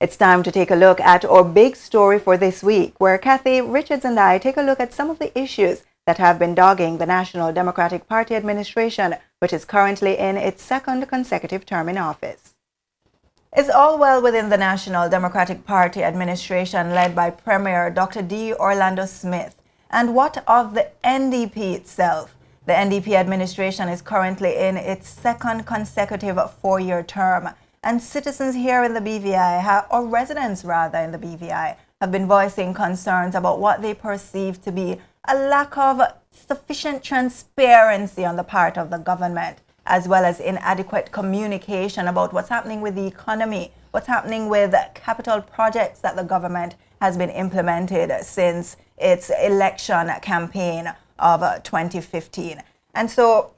It's time to take a look at our big story for this week, where Kathy Richards and I take a look at some of the issues that have been dogging the National Democratic Party administration, which is currently in its second consecutive term in office. It's all well within the National Democratic Party administration led by Premier Dr. D. Orlando Smith. And what of the NDP itself? The NDP administration is currently in its second consecutive four-year term. And citizens here in the BVI, or residents rather in the BVI, have been voicing concerns about what they perceive to be a lack of sufficient transparency on the part of the government, as well as inadequate communication about what's happening with the economy, what's happening with capital projects that the government has been implemented since its election campaign of 2015. And so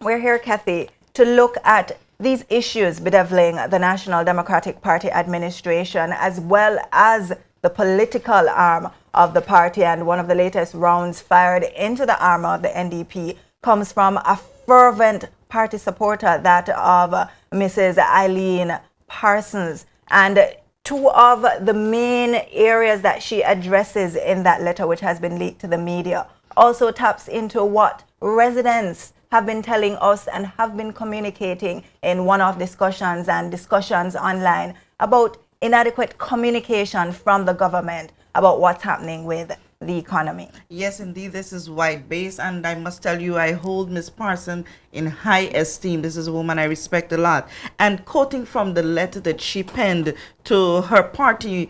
we're here, Kathy, to look at these issues bedeviling the National Democratic Party administration, as well as the political arm of the party. And one of the latest rounds fired into the arm of the NDP comes from a fervent party supporter, that of Mrs. Eileen Parsons. And two of the main areas that she addresses in that letter, which has been leaked to the media, also taps into what residents have been telling us and have been communicating in one-off discussions and discussions online about inadequate communication from the government about what's happening with the economy. Yes, indeed, this is wide-based, and I must tell you, I hold Miss Parson in high esteem. This is a woman I respect a lot. And quoting from the letter that she penned to her party,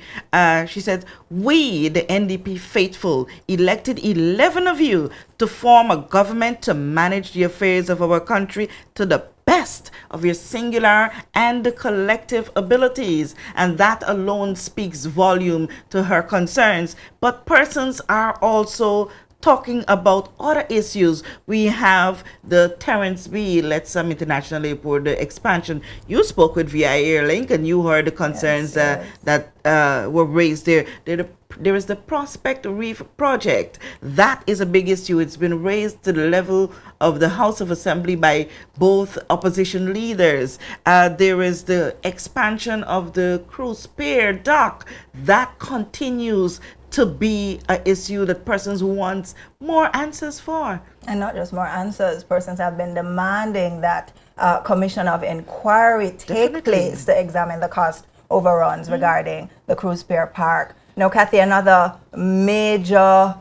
she said, "We, the NDP faithful, elected 11 of you to form a government to manage the affairs of our country to the best of your singular and the collective abilities." And that alone speaks volume to her concerns. But persons are also talking about other issues. We have the Terrence B. Lettsam International Airport, the expansion. You spoke with VI Airlink and you heard the concerns that were raised there. There is the Prospect Reef project. That is a big issue. It's been raised to the level of the House of Assembly by both opposition leaders. There is the expansion of the cruise pier dock. That continues to be an issue that persons want more answers for. And not just more answers, persons have been demanding that commission of inquiry take place to examine the cost overruns regarding the cruise pier park. Now, Kathy, another major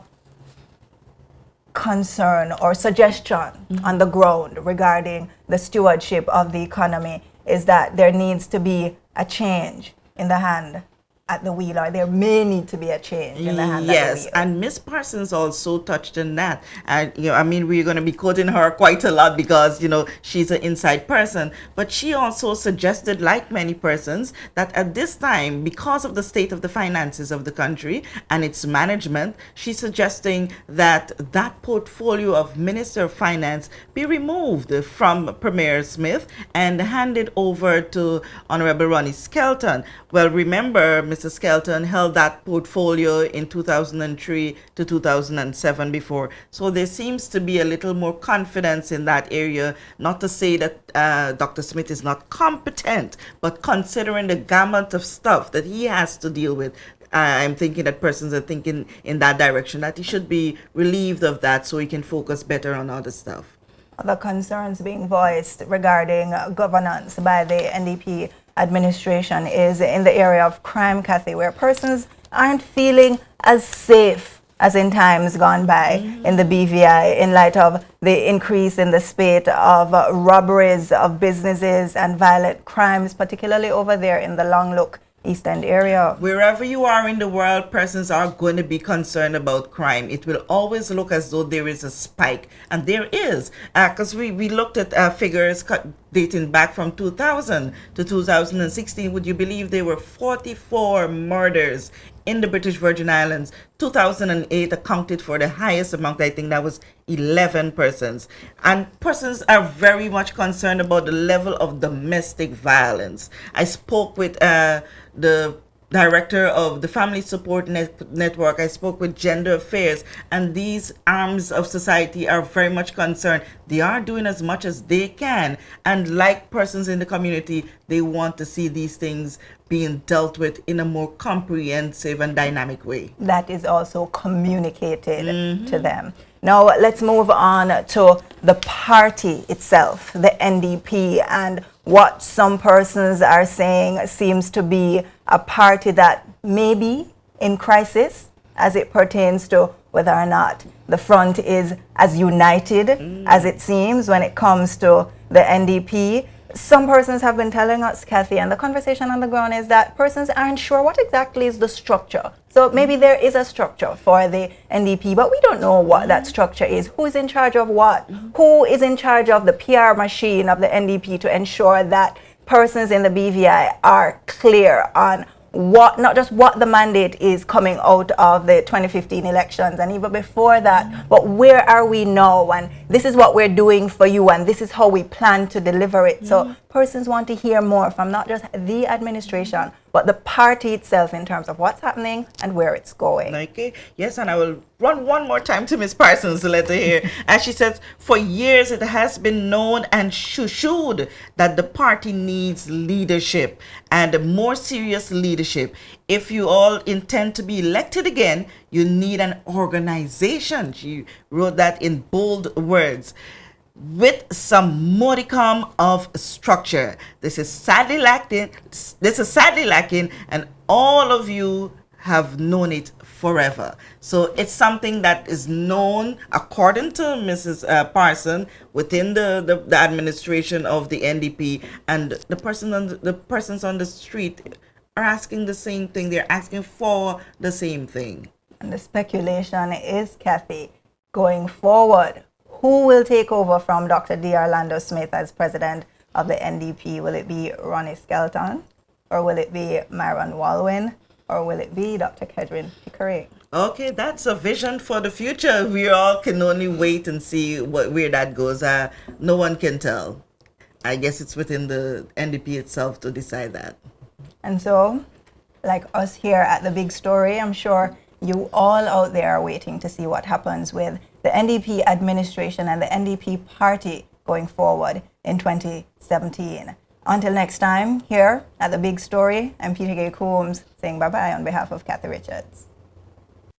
concern or suggestion on the ground regarding the stewardship of the economy is that there needs to be a change in the hand at the wheel, or there may need to be a change in the hand at the wheel. Yes, and Miss Parsons also touched on that. And, we're going to be quoting her quite a lot because, she's an inside person. But she also suggested, like many persons, that at this time, because of the state of the finances of the country and its management, she's suggesting that that portfolio of Minister of Finance be removed from Premier Smith and handed over to Honorable Ronnie Skelton. Well, remember, Mr. Skelton held that portfolio in 2003 to 2007 before. So there seems to be a little more confidence in that area. Not to say that Dr. Smith is not competent, but considering the gamut of stuff that he has to deal with, I'm thinking that persons are thinking in that direction, that he should be relieved of that so he can focus better on other stuff. Other concerns being voiced regarding governance by the NDP administration is in the area of crime, Kathy, where persons aren't feeling as safe as in times gone by in the BVI in light of the increase in the spate of robberies of businesses and violent crimes, particularly over there in the Long Look East End area. Wherever you are in the world, persons are going to be concerned about crime. It will always look as though there is a spike, and there is, because we looked at figures dating back from 2000 to 2016. Would you believe there were 44 murders in the British Virgin Islands? 2008 accounted for the highest amount. I think that was 11 persons. And persons are very much concerned about the level of domestic violence. I spoke with the director of the Family Support Network. I spoke with Gender Affairs, and these arms of society are very much concerned. They are doing as much as they can, and like persons in the community, they want to see these things being dealt with in a more comprehensive and dynamic way. That is also communicated to them. Now let's move on to the party itself, the NDP, and what some persons are saying seems to be a party that may be in crisis as it pertains to whether or not the front is as united as it seems when it comes to the NDP. Some persons have been telling us, Kathy, and the conversation on the ground is that persons aren't sure what exactly is the structure. So maybe there is a structure for the NDP, but we don't know what that structure is. Who is in charge of what? Who is in charge of the PR machine of the NDP to ensure that persons in the BVI are clear on what, not just what the mandate is coming out of the 2015 elections and even before that, but where are we now, and this is what we're doing for you, and this is how we plan to deliver it. So persons want to hear more from not just the administration, but the party itself in terms of what's happening and where it's going. Okay. Yes, and I will run one more time to Ms. Parsons' letter here. As she says, for years it has been known and shushued that the party needs leadership, and more serious leadership. If you all intend to be elected again, you need an organization. She wrote that in bold words, with some modicum of structure. This is sadly lacking, and all of you have known it forever. So it's something that is known, according to Mrs. Parson, within the administration of the NDP, and the persons on the street are asking the same thing. They're asking for the same thing. And the speculation is, Kathy, going forward, who will take over from Dr. D. Orlando Smith as president of the NDP? Will it be Ronnie Skelton, or will it be Myron Walwyn, or will it be Dr. Kedrin Pickering? Okay, that's a vision for the future. We all can only wait and see where that goes. No one can tell. I guess it's within the NDP itself to decide that. And so, like us here at The Big Story, I'm sure you all out there are waiting to see what happens with the NDP administration and the NDP party going forward in 2017. Until next time, here at The Big Story, I'm Peter Gay Coombs saying bye-bye on behalf of Kathy Richards.